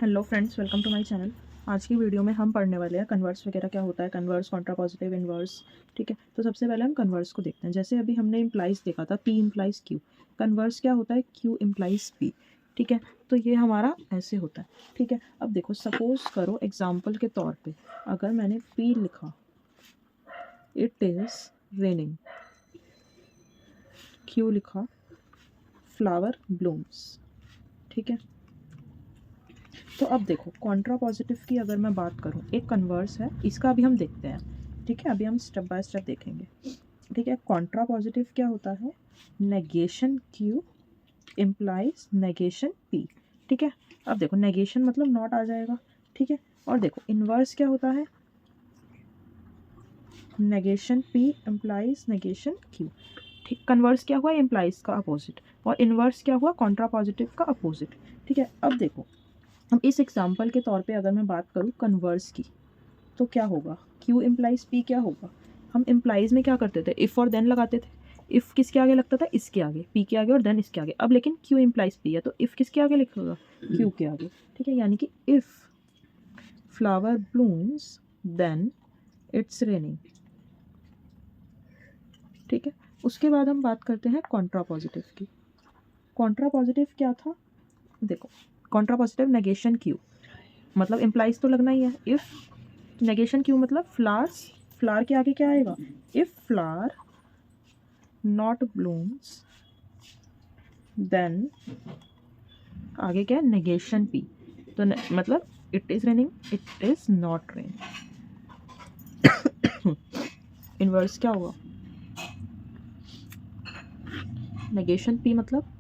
Hello friends, welcome to my channel. आज की video में हम पढ़ने वाले हैं कन्वर्स वगैरह क्या होता है, कन्वर्स, कॉन्ट्रापॉजिटिव, इन्वर्स। ठीक है, तो सबसे पहले हम कन्वर्स को देखते हैं। जैसे अभी हमने इम्प्लाइज देखा था, पी इम्प्लाइज क्यू। कन्वर्स क्या होता है? Q implies P. ठीक है, तो ये हमारा ऐसे होता है। ठीक है, अब देखो, सपोज करो एग्जाम्पल के तौर पे अगर मैंने पी लिखा, इट इज़ रेनिंग, क्यू लिखा, फ्लावर ब्लूम्स। ठीक है, तो अब देखो कॉन्ट्रा पॉजिटिव की अगर मैं बात करूँ, एक कन्वर्स है, इसका अभी हम देखते हैं। ठीक है, अभी हम स्टेप बाय स्टेप देखेंगे। ठीक है, कॉन्ट्रा पॉजिटिव क्या होता है? Negation Q implies negation P. ठीक है, अब देखो नेगेशन मतलब नॉट आ जाएगा। ठीक है, और देखो इन्वर्स क्या होता है? Negation P implies negation Q. ठीक, कन्वर्स क्या हुआ? इम्प्लाइज का अपोजिट, और इन्वर्स क्या हुआ? कॉन्ट्रा पॉजिटिव का अपोजिट। ठीक है, अब देखो हम इस एग्जाम्पल के तौर पे अगर मैं बात करूँ कन्वर्स की, तो क्या होगा? क्यू इम्प्लाइज पी क्या होगा? हम इम्प्लाइज में क्या करते थे? इफ़ और देन लगाते थे। इफ़ किसके आगे लगता था? इसके आगे, पी के आगे, और देन इसके आगे। अब लेकिन क्यू इम्प्लाइज पी है, तो इफ़ किसके आगे लिखेगा? क्यू के आगे। ठीक है, यानी कि if flower blooms then it's raining. ठीक है, उसके बाद हम बात करते हैं कॉन्ट्रा पॉजिटिव की। कॉन्ट्रा पॉजिटिव क्या था? देखो, कॉन्ट्रा पॉजिटिव नेगेशन क्यू, मतलब इम्प्लाइज तो लगना ही है। इफ़ नेगेशन क्यू मतलब फ्लावर्स, फ्लावर के आगे क्या आएगा? If flower not blooms then आगे क्या है? Negation P. तो मतलब it is raining, it is not raining. Inverse क्या होगा? नेगेशन पी मतलब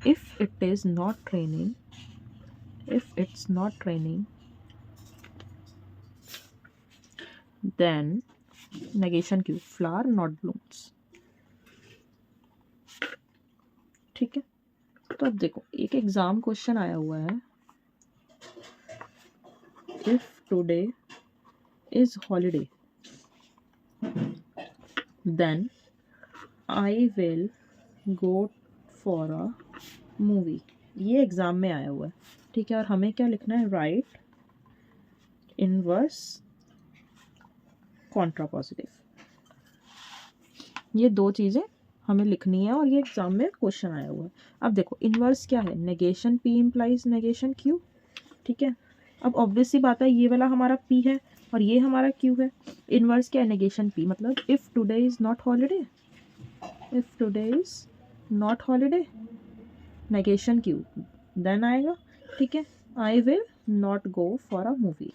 if it is not raining, if it's not raining then negation Q, flower not blooms. ठीक है, तो अब देखो एक एग्जाम क्वेश्चन आया हुआ है, if today is holiday then I will go for a movie. ये एग्जाम में आया हुआ है। ठीक है, और हमें क्या लिखना है? Right inverse Contra positive. ये दो चीज़ें हमें लिखनी है, और ये एग्जाम में क्वेश्चन आया हुआ है। अब देखो इनवर्स क्या है? Negation P implies negation Q. ठीक है, अब ऑब्वियस सी बात है, ये वाला हमारा पी है और ये हमारा क्यू है। इनवर्स क्या है? नेगेशन पी, मतलब if today is not holiday, if today is not holiday negation Q, then आएगा। ठीक है, I will not go for a movie.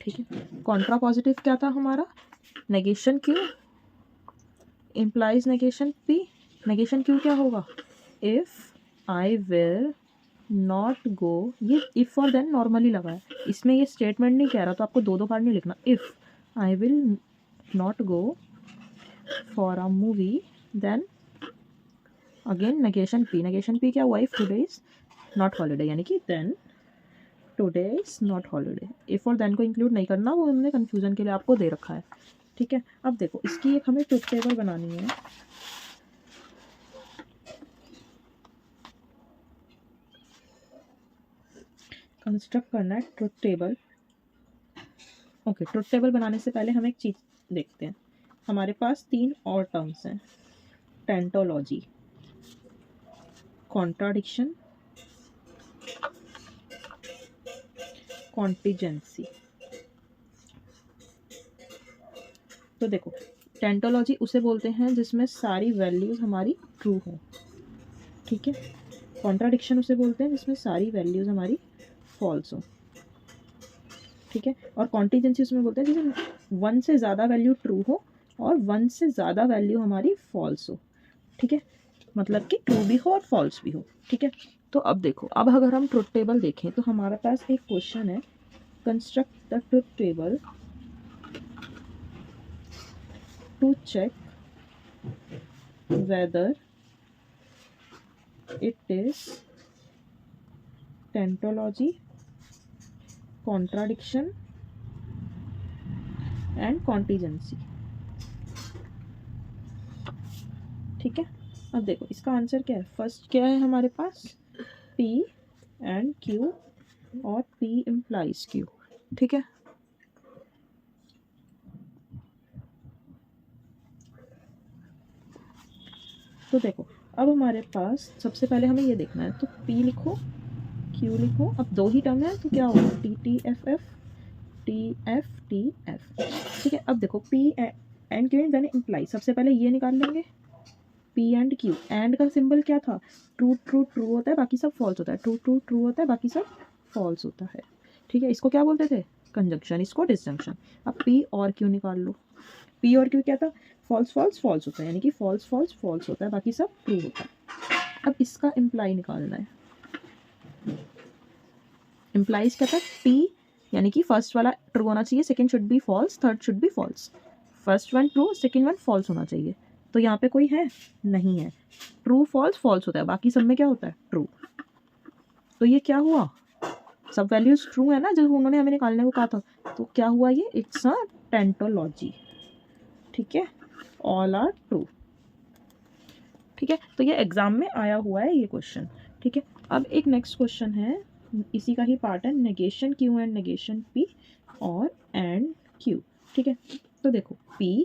ठीक है, कॉन्ट्रा पॉजिटिव क्या था हमारा? Negation Q implies negation P. Negation Q क्या होगा? If I will not go. ये इफ़ और देन नॉर्मली लगा है, इसमें ये स्टेटमेंट नहीं कह रहा, तो आपको दो दो बार नहीं लिखना। If I will not go for a movie then again negation P. Negation P क्या हुआ? If today is not holiday, यानी कि then today is not holiday. If और देन को इंक्लूड नहीं करना, वो हमने कंफ्यूजन के लिए आपको दे रखा है। ठीक है, अब देखो इसकी एक हमें ट्रुथ टेबल बनानी है। कंस्ट्रक्ट करना है truth table. Okay, truth table बनाने से पहले हम एक चीज देखते हैं। हमारे पास तीन और टर्म्स हैं, टेंटोलॉजी, कॉन्ट्राडिक्शन, कॉन्टिजेंसी। तो देखो टेंटोलॉजी उसे बोलते हैं जिसमें सारी वैल्यूज हमारी ट्रू हो। ठीक है, कॉन्ट्राडिक्शन उसे बोलते हैं जिसमें सारी वैल्यूज हमारी फॉल्स हो। ठीक है, और कॉन्टिजेंसी उसमें बोलते हैं जिसमें वन से ज़्यादा वैल्यू ट्रू हो और वन से ज़्यादा वैल्यू हमारी फॉल्स हो। ठीक है, मतलब कि ट्रू भी हो और फॉल्स भी हो। ठीक है, तो अब देखो, अब अगर हम ट्रुथ टेबल देखें तो हमारे पास एक क्वेश्चन है, construct the truth table to check whether it is tautology, contradiction and contingency। ठीक है, अब देखो इसका आंसर क्या है। फर्स्ट क्या है हमारे पास? P एंड Q और P इम्प्लाइज Q, ठीक है। तो देखो अब हमारे पास सबसे पहले हमें ये देखना है, तो P लिखो, Q लिखो, अब दो ही टर्म है तो क्या होगा, T T F F T F T F, ठीक है। अब देखो P and Q then imply, सबसे पहले ये निकाल लेंगे P एंड Q। एंड का सिंबल क्या था, ट्रू ट्रू ट्रू होता है, बाकी सब फॉल्स होता है, ट्रू ट्रू ट्रू होता है, बाकी सब फॉल्स होता है, ठीक है। इसको क्या बोलते थे, कंजंक्शन, इसको डिसजंक्शन। अब P और Q निकाल लो, P और Q क्या था, फॉल्स फॉल्स फॉल्स होता है, यानी कि फॉल्स फॉल्स फॉल्स होता है, बाकी सब ट्रू होता है। अब इसका इम्प्लाई निकालना है, इम्प्लाइज क्या था, P यानी कि फर्स्ट वाला ट्रू होना चाहिए, second should be false, third should be false, first one true second one false होना चाहिए। तो यहाँ पे कोई है नहीं है, ट्रू फॉल्स फॉल्स होता है, बाकी सब में क्या होता है, ट्रू। तो ये क्या हुआ, सब वैल्यूज ट्रू है ना जो उन्होंने हमें निकालने को कहा था, तो क्या हुआ ये, इट्स अ टेंटोलॉजी, ठीक है, ऑल आर ट्रू, ठीक है। तो ये एग्जाम में आया हुआ है ये क्वेश्चन, ठीक है। अब एक नेक्स्ट क्वेश्चन है, इसी का ही पार्ट है, negation Q and negation P और एंड Q, ठीक है। तो देखो P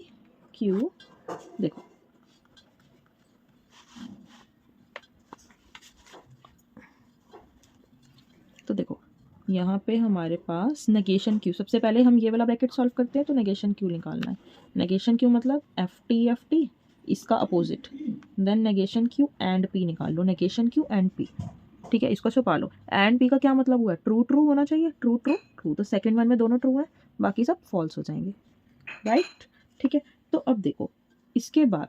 Q, देखो तो देखो यहाँ पे हमारे पास नेगेशन Q, सबसे पहले हम ये वाला ब्रैकेट सॉल्व करते हैं, तो नेगेशन Q निकालना है। नेगेशन Q मतलब एफ टी इसका opposite, then negation Q and P निकाल लो, नेगेशन Q एंड P, ठीक है। इसको छुपा लो, एंड P का क्या मतलब हुआ, ट्रू ट्रू होना चाहिए, ट्रू ट्रू ट्रू, तो सेकंड वन में दोनों ट्रू हैं, बाकी सब फॉल्स हो जाएंगे, राइट, ठीक है। तो अब देखो इसके बाद,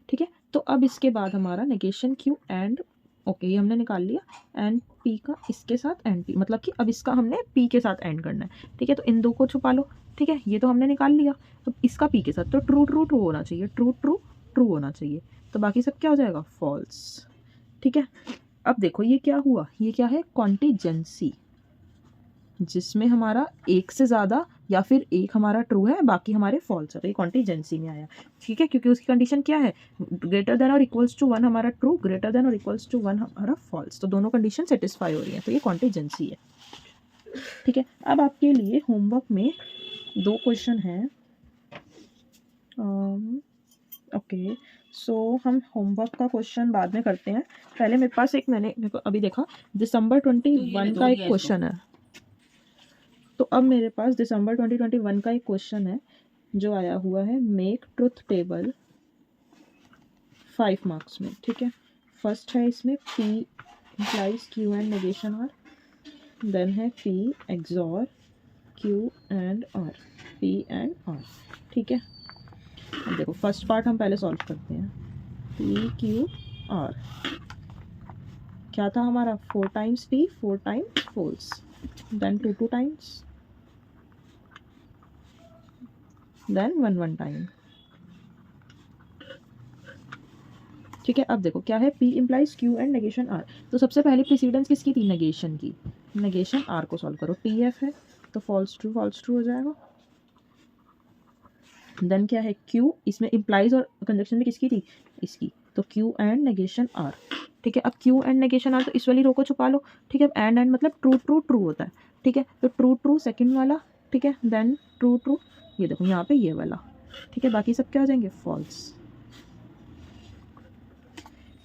ठीक है, तो अब इसके बाद हमारा नेगेशन Q एंड, ओके ये हमने निकाल लिया, एंड P का इसके साथ एंड P, मतलब कि अब इसका हमने P के साथ एंड करना है, ठीक है। तो इन दो को छुपा लो, ठीक है, ये तो हमने निकाल लिया, अब इसका P के साथ, तो ट्रू ट्रू ट्रू होना चाहिए, ट्रू ट्रू ट्रू होना चाहिए, तो बाकी सब क्या हो जाएगा, फॉल्स, ठीक है। अब देखो ये क्या हुआ, ये क्या है, कॉन्टिजेंसी, जिसमें हमारा एक से ज़्यादा या फिर एक हमारा ट्रू है, बाकी हमारे फॉल्स है, तो ये कॉन्टिजेंसी में आया, ठीक है, क्योंकि उसकी कंडीशन क्या है, ग्रेटर देन और इक्वल्स टू वन हमारा ट्रू, ग्रेटर देन और इक्वल्स टू वन हमारा फॉल्स, तो दोनों कंडीशन सेटिस्फाई हो रही है, तो ये कॉन्टिजेंसी है, ठीक है। अब आपके लिए होमवर्क में दो क्वेश्चन हैं, ओके सो हम होमवर्क का क्वेश्चन बाद में करते हैं, पहले मेरे पास एक, मैंने अभी देखा दिसंबर 21 का एक क्वेश्चन है, तो अब मेरे पास दिसंबर 2021 का एक क्वेश्चन है जो आया हुआ है, मेक ट्रुथ टेबल 5 मार्क्स में, ठीक है। फर्स्ट है इसमें P implies Q and negation R, then है P XOR Q and R, P and R, ठीक है। अब देखो फर्स्ट पार्ट हम पहले सॉल्व करते हैं, P Q R क्या था हमारा, 4 times P 4 times false, then 2 times, then 1 time, ठीक है। अब देखो क्या है, P implies Q and negation R, तो सबसे पहले प्रीसीडेंस किसकी थी, नेगेशन की, नेगेशन R को सॉल्व करो, TF है तो फॉल्स ट्रू हो जाएगा, देन क्या है Q, इसमें इम्प्लाइज और कंजक्शन में किसकी थी, इसकी, तो Q एंड नेगेशन R, ठीक है। अब Q एंड नेगेशन R, तो इस वाली रो को छुपा लो, ठीक है, एंड मतलब ट्रू ट्रू ट्रू होता है, ठीक है, तो ट्रू ट्रू सेकंड वाला, ठीक है, देन ट्रू ट्रू, ये देखो यहाँ पे ये वाला, ठीक है, बाकी सब क्या हो जाएंगे, फॉल्स,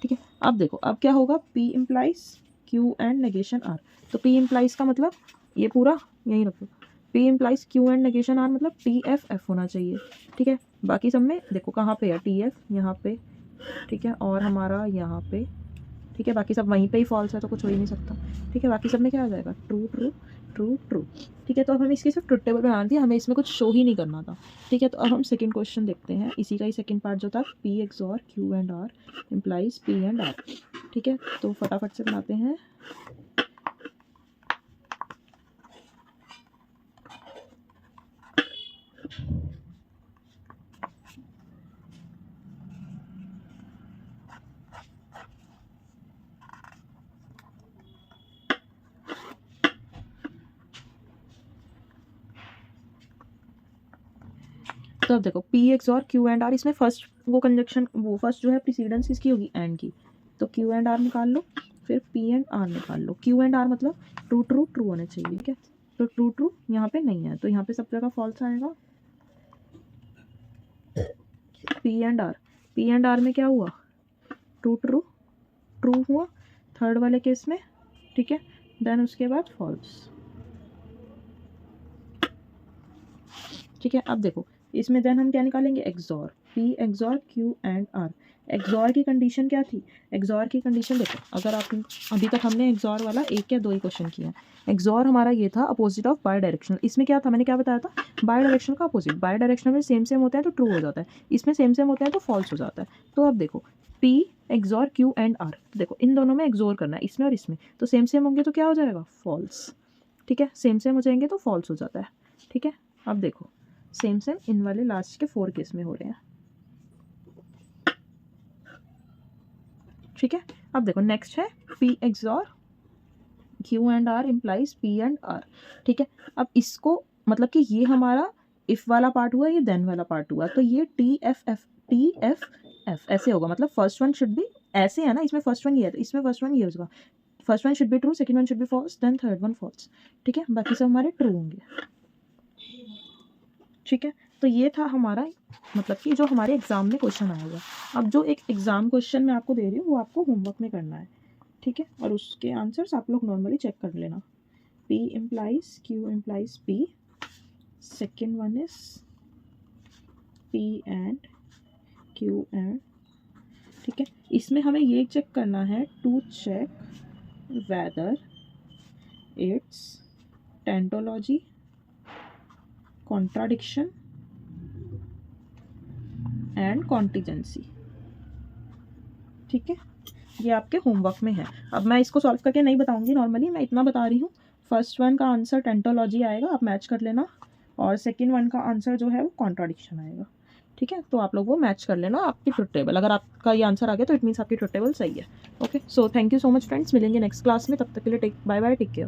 ठीक है। अब देखो अब क्या होगा, P implies Q and negation R, तो P इम्प्लाइज का मतलब ये पूरा यहीं रखो, P implies Q and negation R मतलब TF होना चाहिए, ठीक है। बाकी सब में देखो कहाँ पे है, TF यहाँ पे, ठीक है, और हमारा यहाँ पे, ठीक है, बाकी सब वहीं पे ही फॉल्स है, तो कुछ हो ही नहीं सकता, ठीक है। बाकी सब में क्या आ जाएगा, ट्रू ट्रू ट्रू ट्रू, ठीक है। तो अब हमें इसकी सिर्फ ट्रुथ टेबल बना दी, हमें इसमें कुछ शो ही नहीं करना था, ठीक है। तो अब हम सेकंड क्वेश्चन देखते हैं, इसी का ही सेकंड पार्ट जो था, P XOR Q and R implies P and R, ठीक है। तो फटाफट से बनाते हैं, तो अब देखो P XOR Q and R, इसमें फर्स्ट वो कंजक्शन, वो फर्स्ट जो है प्रीसीडेंस किसकी होगी, एंड की, तो क्यू एंड आर निकाल लो, फिर पी एंड आर निकाल लो। क्यू एंड आर मतलब ट्रू ट्रू ट्रू होने चाहिए, ठीक है। तो ट्रू ट्रू यहाँ पे नहीं है, तो यहाँ पे सब जगह फॉल्स आएगा। पी एंड आर में क्या हुआ, ट्रू ट्रू ट्रू हुआ थर्ड वाले केस में, ठीक है। देन उसके बाद फॉल्स, ठीक है। अब देखो इसमें देन हम क्या निकालेंगे, XOR, P XOR Q and R. XOR की कंडीशन क्या थी, एक्सॉर की कंडीशन देखो, अगर आप अभी तक हमने एक्सॉर वाला 1 या 2 ही क्वेश्चन किया। एक्सॉर हमारा ये था अपोजिट ऑफ बाय डायरेक्शनल। इसमें क्या था, मैंने क्या बताया था, बाय डायरेक्शनल का अपोजिट। बाय डायरेक्शनल में सेम सेम होता है तो ट्रू हो जाता है, इसमें सेम सेम होता है तो फॉल्स हो जाता है। तो अब देखो P XOR Q and R, देखो इन दोनों में एक्सॉर करना है, इसमें और इसमें, तो सेम सेम होंगे तो क्या हो जाएगा, फॉल्स, ठीक है। सेम सेम हो जाएंगे तो फॉल्स हो जाता है, ठीक है। अब देखो सेम सेम इन वाले लास्ट के 4 केस में हो रहे हैं, ठीक है। अब देखो नेक्स्ट है P XOR Q and R implies P and R, ठीक है। अब इसको मतलब कि ये हमारा इफ वाला पार्ट हुआ, ये देन वाला पार्ट हुआ, तो ये टी एफ एफ ऐसे होगा, मतलब फर्स्ट वन शुड बी ऐसे है ना, इसमें फर्स्ट वन ये है तो इसमें फर्स्ट वन ये होगा, first one should be true, second one should be false, then third one false, ठीक है। बाकी सब हमारे ट्रू होंगे, ठीक है। तो ये था हमारा मतलब कि जो हमारे एग्जाम में क्वेश्चन आया हुआ। अब जो एक एग्जाम क्वेश्चन मैं आपको दे रही हूँ वो आपको होमवर्क में करना है, ठीक है। और उसके आंसर्स आप लोग नॉर्मली चेक कर लेना। P implies Q implies P, second one is P and Q and, ठीक है। इसमें हमें ये चेक करना है to check whether it's tautology, contradiction and contingency, ठीक है। ये आपके होमवर्क में है। अब मैं इसको सॉल्व करके नहीं बताऊंगी, नॉर्मली मैं इतना बता रही हूँ। फर्स्ट वन का आंसर टेंटोलॉजी आएगा, आप मैच कर लेना, और सेकंड वन का आंसर जो है वो कॉन्ट्राडिक्शन आएगा, ठीक है। तो आप लोग वो मैच कर लेना आपकी ट्रुथ टेबल। अगर आपका ये आंसर आ गया तो इट मीन्स आपकी ट्रुथ टेबल सही है। Okay, so thank you so much friends, मिलेंगे नेक्स्ट क्लास में, तब तक के लिए बाय बाय, टेक केयर।